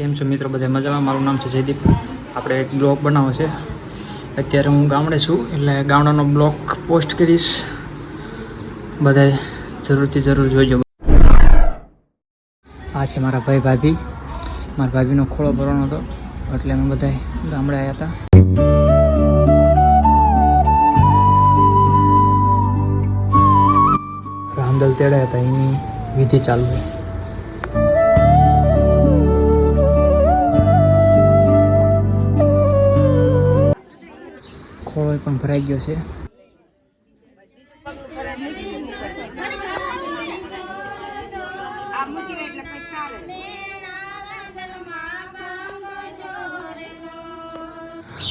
કેમ છો મિત્રો, બધા મજામાં? મારું નામ છે જયદીપ. આપણે એક બ્લોગ બનાવવો છે. અત્યારે હું ગામડે છું, એટલે ગામડાનો બ્લોગ પોસ્ટ કરીશ. બધા જરૂરથી જરૂર જોઈજો. આ છે મારા ભાઈ ભાભી. મારા ભાભીનો ખોળો ભરવાનો હતો, એટલે અમે બધા ગામડે આવ્યા હતા. રામદલ તેડ્યા હતા, એની વિધિ ચાલુ છે. ખોળો પણ ભરાઈ ગયો છે.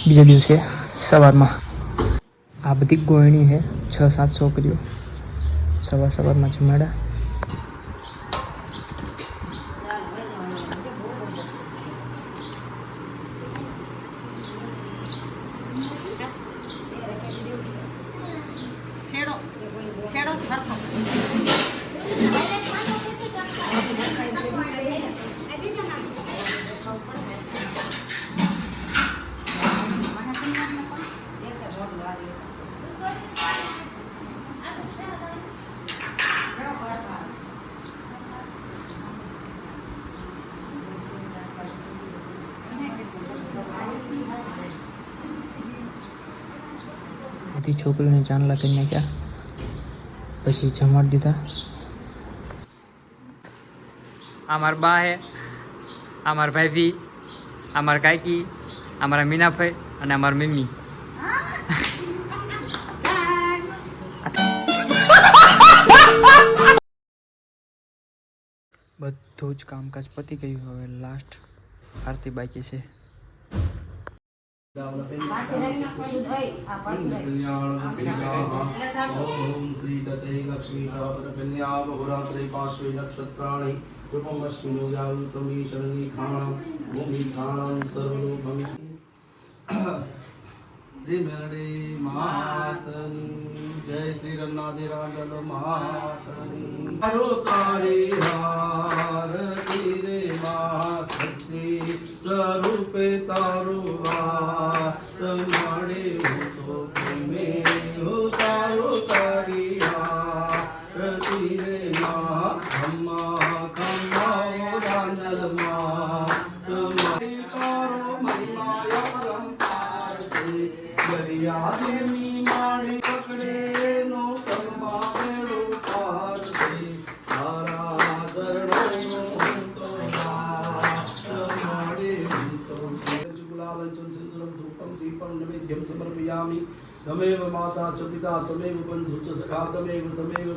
બીજા દિવસે સવારમાં આ બધી ગોળણી છે, 6-7 છોકરીઓ સવારમાં જમાડા. બધી છોકરીઓને ચાંદલા કરી નાખ્યા, પછી જમાડી દીધા. આ મારા બા હે, આ મારા ભાભી, આ મારા કાકી, આ મારા મીનાભાઈ અને આ મારા મમ્મી. બધું જ કામકાજ પતી ગયું. હવે લાસ્ટ આરતી બાકી છે. ओम श्री चते लक्ष्मी प्रापत कन्या बहुरात्रि पार्श्वे नक्षत्राणि रूपमश्विनो व्यावृतमी शरणी खाणां भूमि खाणां सर्वलोकं श्री मेरडे मातनी जय श्री रन्नादे राजल मातनी हरो तारे हारती रे मां शक्ति स्वरूपे तारो समाड़े हो तो में हो तारो तारी हारती रे मां खम्मा खम्मा राजल मां तुम्हारे तारो महिमा परंपार से गरिया देवी माड़ी पकड़े नो कर्मा बेड़ो पार दे तारा दरणो तो समाड़े तो गुलाबंचन सिंदूरम धूपम दीपम नैवेद्यम समर्पयामि. तमेव माता च पिता तमेव बंधु च सखा तमेव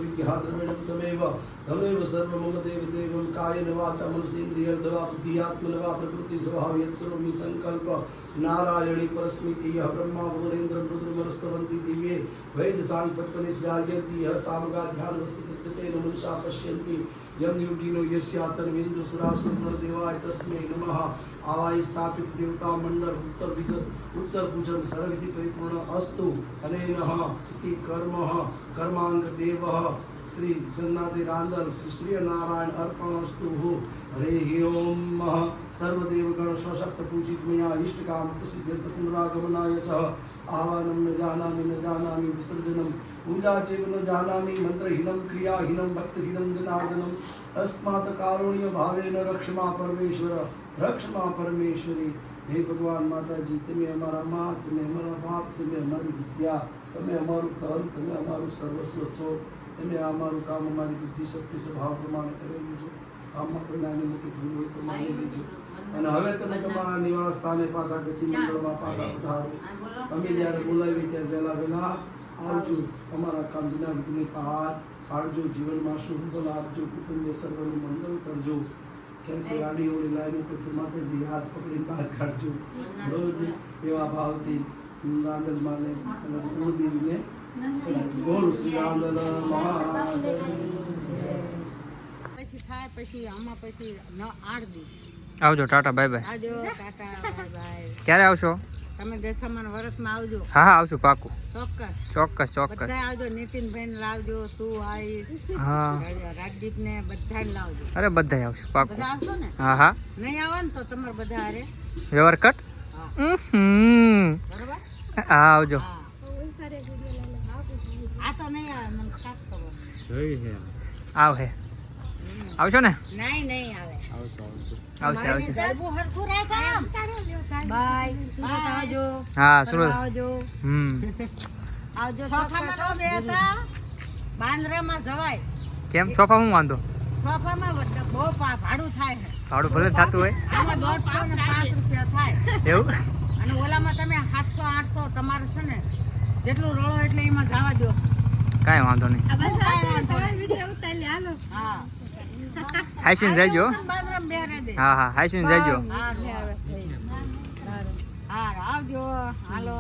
विद्या द्रविणं तमेव सर्वमंगलदेव देवं कायेन वाचा मनसेन्द्रियर्धवा बुद्धियात्मनवा प्रकृति स्वभाव यत्करोमि संकल्प नारायणी परस्मिति यः ब्रह्मा भुवनेन्द्रं रुद्रमरुस्तवन्ति दिव्ये वैद्यसाङ्गपत्पनिस्गार्यन्ति यः सामगा ध्यानवस्तुतेन मनुषा पश्यन्ति यं युगिनो यस्यातर्विन्दु सुरासुरदेवाय तस्मै नमः. आवाय स्थापित देवता मंडल उत्तर पूजन सर्वविधि परिपूर्ण अस्तु अनेनः इति कर्मः कर्मांग देवः श्री जगन्नाथ रांदल श्री श्री नारायण अर्पणस्तु. हरे ओम सर्वदेवगण स्वशक्त पूजित मया इष्ट काम प्रसिद्ध पुनरागमनाय च आह्वानं न जानामि विसर्जनं पूजा चैव न जानामि मंत्रहीनं क्रियाहीनं भक्तहीनं जनार्दनम् अस्मात् कारुण्य भावेन रक्षमा परमेश्वरी. हे भगवान माता जी, तुम्हें हमारा माँ, तुम्हें हमारा बाप, तुम्हें हमारी विद्या, तुम्हें हमारू धन, तुम्हें हमारू सर्वस्व छो. तुम्हें हमारू काम हमारी बुद्धि शक्ति स्वभाव प्रमाण करेલું છે. કામમાં કોઈ નાની મોટી ભૂલ હોય તો માની લેજો. અને હવે તમે તમારા નિવાસ સ્થાને પાછા ગતિ મંડળમાં પાછા પધારો. અમે જ્યારે બોલાવી ત્યારે વહેલા આવજો. તમારા કામ વિના વિઘ્ને પાર પાડજો. જીવનમાં શુભ ફળ આપજો. કુટુંબે સર્વનું મંગળ કરજો. કેમ કે ગાડી ઓળી લાઈન ઉપર માતાજી હાથ પકડીને બહાર કાઢજો. રોજ એવા ભાવથી રાંદલ માને અને કુળદેવીને બોલ શ્રી રાંદલ પછી થાય પછી આમાં પછી 8 દી આવજો. Tata bye bye. આવજો ટાટા બાય બાય. ક્યારે આવશો? તમે દશામાના વ્રતમાં આવજો હા હા આવશું પાકું, ચોક્કસ ચોક્કસ ચોક્કસ. બધા આવજો. નીતિનભાઈ ને લાવજો, તું આવીશ, હા રાજદીપ ને બધા લાવજો. અરે બધાય આવશું પાકું. બધા આવશો ને? હા હા નહીં આવો ને તો તમારે બધા હારે. વ્યવહાર કટ. હા બરોબર. હા આવજો. હા આ તો નહીં આવે મને ખાસ ખબર. આવ હે આવશો ને? નહીં નહીં આવે. આવશે આવશે. જડબું હરખું રાખ આમ. બાય. સુરત આવજો. હા સુરત. આવજો. આવજો. સોફામાં નો બેસતા. બાંદ્રામાં જવાય. કેમ સોફામાં હું વાંધો? સોફામાં બહુ ભાડું થાય છે. ભાડું ભલે થતું હોય આમાં 150 ને 5 રૂપિયા થાય. એવું. અને ઓલામાં તમે 700 800 તમારે છે ને જેટલું રળો એટલે એમાં જવા દો. કાંઈ વાંધો નહીં. હા હાઈસીન જઈજો. બાંદ્રામાં બેરે દે. હા હા હાઈસીન જઈજો. હા આવજો. હાલો.